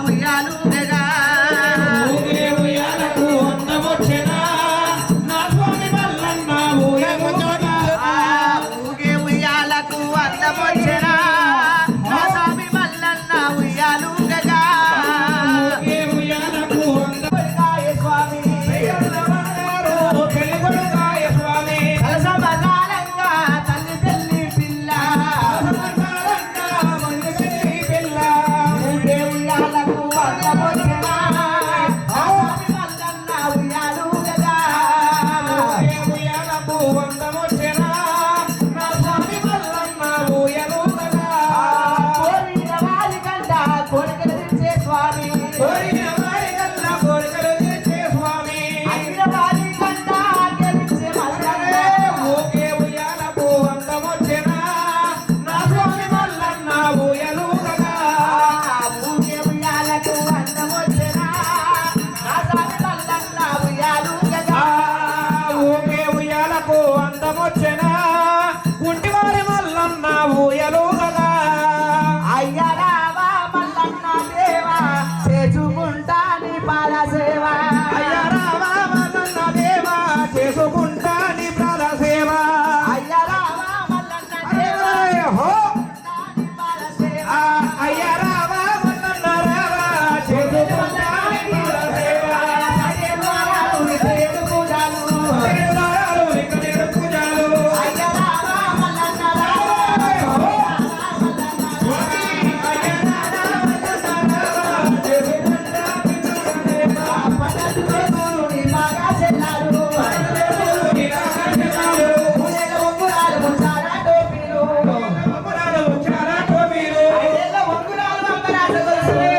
ఉయ్యాలుగగా ఉయ్యాలకు అందమొచ్చెనా నా స్వామి మల్లన్న ఊయలుగగా ఊగే ఉయ్యాలకు అందమొచ్చెనా నా స్వామి మల్లన్న ఉయ్యాలుగగా ఊగే ఉయ్యాలకు అందమొచ్చెనాయ స్వామి పెళ్ళికొడుకాయ స్వామి కలసమలాలంగా తల్లి తల్లి పిల్ల ఊగే ఉయ్యాలకు అందమొచ్చెనా నా స్వామి మల్లన్న ఉయ్యాలుగగా ఉయ్యాలకు అందమొచ్చెనా నా స్వామి మల్లన్న ఊయలుగగా కోరిన వారికంట కోరికలు తీర్చే స్వామి కోరిన వారికల్లా కోరికలు తీర్చే స్వామి అయిన వారికంట గెలిచే మల్లన్న ఊగే ఉయ్యాలకు అందమొచ్చెనా నా స్వామి మల్లన్న ఊయలుగగా ఊగే ఉయ్యాలకు అందమొచ్చెనా నా స్వామి మల్లన్న ఉయ్యాలుగగా ఊగే ఉయ్యాలకు అందమొచ్చెనా గుంటివారి మల్లన్న ఊయలుగగా అయ్య రావా మల్లన్న దేవా చేసుకుంటా నీ పాద సేవ అయ్య రావా మల్లన్న దేవా చేసుకుంటా నీ ప్రాణ సేవ అయ్య రావా మల్లన్న దేవా హో నీ పాద సేవ అయ్య రావా మల్లన్న రావా చేసుకుంటా నీ ప్రాణ సేవ అయ్యవారాలు నిత్యేడు పూజలు దేవాలయాలు నిత్యేడు పూజలు అయ్య రావా మల్లన్న రావా పట్టణులు నీ బాగా చెల్లారు ఊరేగ ఉంగురాలు ముంచారా టోపీలు ఐదేళ్ళ ఉంగురాలు వంగరాజు గొలుసులే